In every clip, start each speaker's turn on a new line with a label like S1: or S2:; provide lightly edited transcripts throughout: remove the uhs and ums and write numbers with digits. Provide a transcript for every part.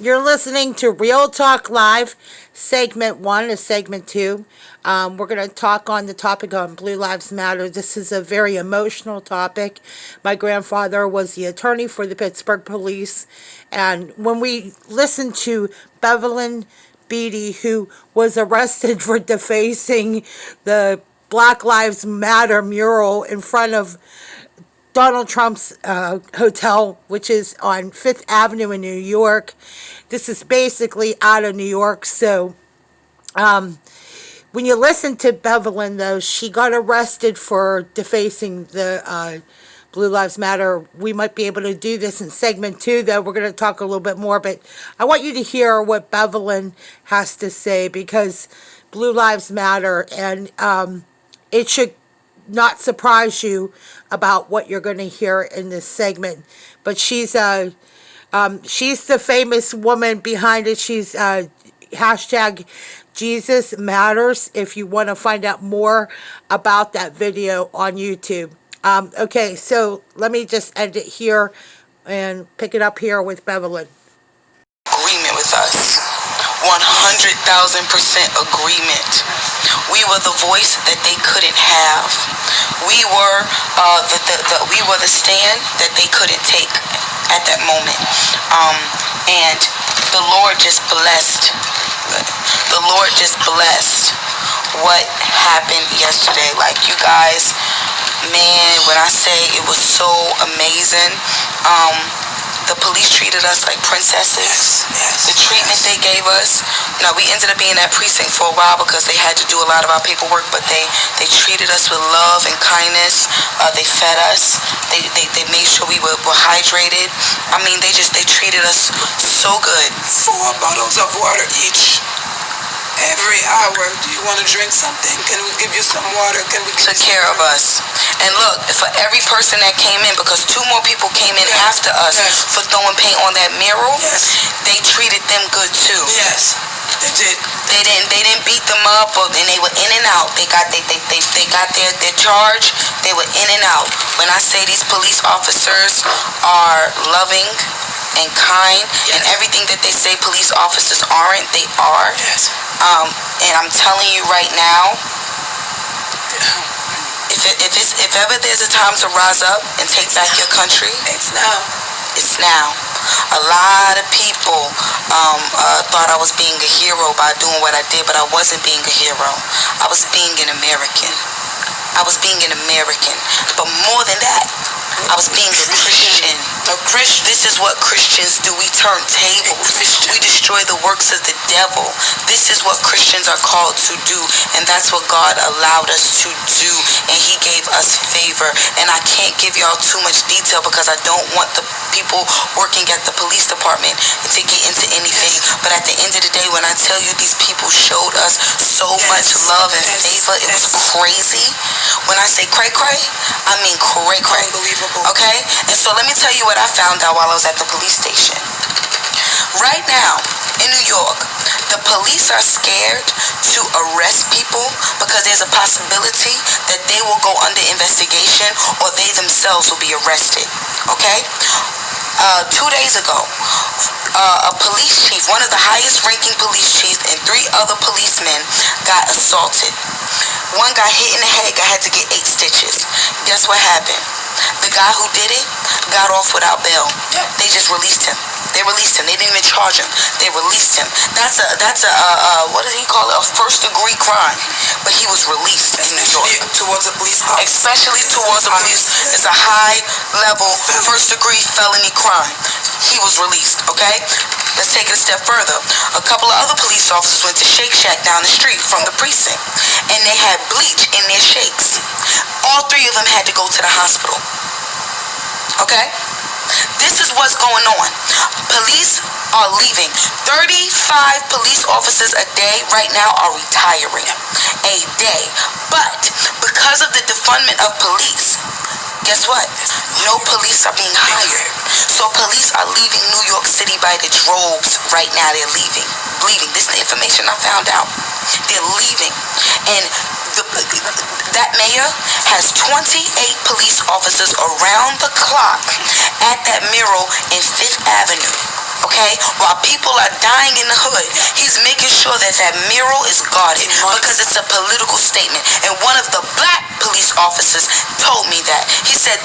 S1: You're listening to Real Talk Live, segment 1 and segment 2. We're going to talk on the topic on Blue Lives Matter. This is a very emotional topic. My grandfather was the attorney for the Pittsburgh Police, and when we listened to Bevelyn Beatty, who was arrested for defacing the Black Lives Matter mural in front of Donald Trump's hotel, which is on Fifth Avenue in New York. This is basically out of New York. So when you listen to Bevelyn, though, she got arrested for defacing the Blue Lives Matter. We might be able to do this in segment 2, though. We're going to talk a little bit more. But I want you to hear what Bevelyn has to say, because Blue Lives Matter, and it should not surprise you about what you're going to hear in this segment. But she's the famous woman behind it. She's hashtag Jesus Matters, if you want to find out more about that video on YouTube. Okay, so let me just end it here and pick it up here with Bevelyn.
S2: Agreement with us. 100,000% agreement. We were the voice that they couldn't have. We were the stand that they couldn't take at that moment. And the Lord just blessed. The Lord just blessed what happened yesterday. Like, you guys, man, when I say it was so amazing, the police treated us like princesses. The treatment they gave us. Now, we ended up being in that precinct for a while because they had to do a lot of our paperwork, but they treated us with love and kindness. They fed us. They made sure we were hydrated. I mean, they treated us so good.
S3: 4 bottles of water each. Every hour. Do you want to drink something? Can we give you some water? Can we
S2: took care of us? And look, for every person that came in, because 2 more people came in after us for throwing paint on that mural, they treated them good too.
S3: Yes, they did.
S2: They didn't beat them up, and they were in and out. They got their charge. They were in and out. When I say these police officers are loving and kind, and everything that they say police officers aren't, they are.
S3: Yes.
S2: And I'm telling you right now, if ever there's a time to rise up and take back your country,
S3: it's now.
S2: It's now. A lot of people thought I was being a hero by doing what I did, but I wasn't being a hero. I was being an American. I was being an American. But more than that, I was being a Christian. This is what Christians do. We turn tables. We destroy the works of the devil. This is what Christians are called to do. And that's what God allowed us to do. And He gave us favor. And I can't give y'all too much detail because I don't want the people working at the police department to get into anything. But at the end of the day, when I tell you these people showed us so much love and favor, it was crazy. When I say cray-cray, I mean cray-cray.
S3: Unbelievable.
S2: Okay? And so let me tell you what I found out while I was at the police station. Right now, in New York, the police are scared to arrest people because there's a possibility that they will go under investigation or they themselves will be arrested. Okay? 2 days ago, a police chief, one of the highest ranking police chiefs, and 3 other policemen got assaulted. One got hit in the head, had to get 8 stitches. Guess what happened? The guy who did it got off without bail. They just released him. They released him. They didn't even charge him. They released him. That's a what did he call it? A first-degree crime. But he was released in New York.
S3: Towards a police officer.
S2: Especially towards a police. It's a high-level first-degree felony crime. He was released. Okay. Let's take it a step further. A couple of other police officers went to Shake Shack down the street from the precinct, and they had bleach in their shakes. All 3 of them had to go to the hospital. Okay? This is what's going on. Police are leaving. 35 police officers a day right now are retiring. A day. But because of the defundment of police, guess what? No police are being hired. So police are leaving New York City by the droves right now. They're leaving. This is the information I found out. They're leaving. And that mayor has 28 police officers around the clock at that mural in 5th Avenue. okay? While people are dying in the hood, he's making sure that that mural is guarded because it's a political statement. And one of the black police officers told me that. He said,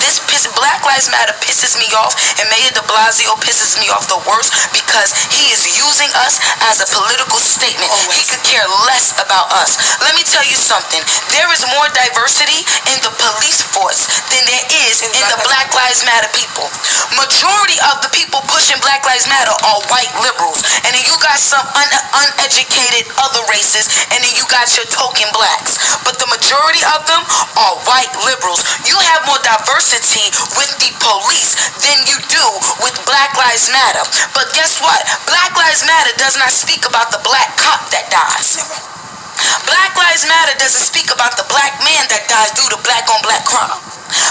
S2: Black Lives Matter pisses me off, and Mayor de Blasio pisses me off the worst because he is using us as a political statement. He could care less about us. Let me tell you something. There is more diversity in the police force than there is in the Black Lives Matter people. Majority of the people pushing Black Lives Matter are white liberals, and then you got some uneducated other races, and then you got your token blacks. But the majority of them are white liberals. You have more diversity with the police than you do with Black Lives Matter. But guess what? Black Lives Matter does not speak about the black cop that dies. Black Lives Matter doesn't speak about the black man that dies due to black on black crime.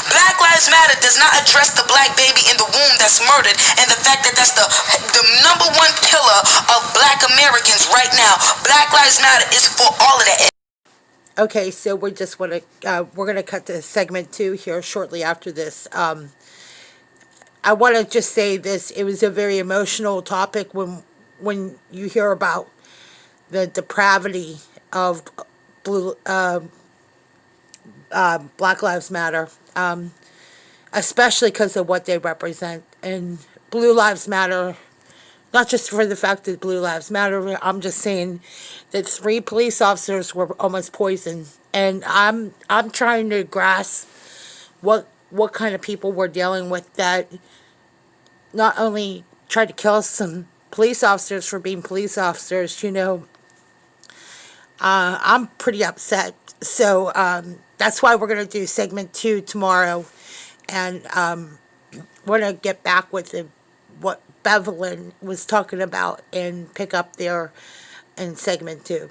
S2: Black Lives Matter does not address the black baby in the womb that's murdered and the fact that that's the number one killer of black Americans right now. Black Lives Matter is for all of that.
S1: Okay, so we're gonna cut to segment 2 here shortly after this. I want to just say this: it was a very emotional topic when you hear about the depravity of Black Lives Matter, especially because of what they represent. And Blue Lives Matter, not just for the fact that Blue Lives Matter, I'm just saying that 3 police officers were almost poisoned. And I'm trying to grasp what kind of people we're dealing with that not only tried to kill some police officers for being police officers, you know. I'm pretty upset. So that's why we're going to do segment 2 tomorrow. And we're going to get back with what Bevelyn was talking about and pick up there in segment 2.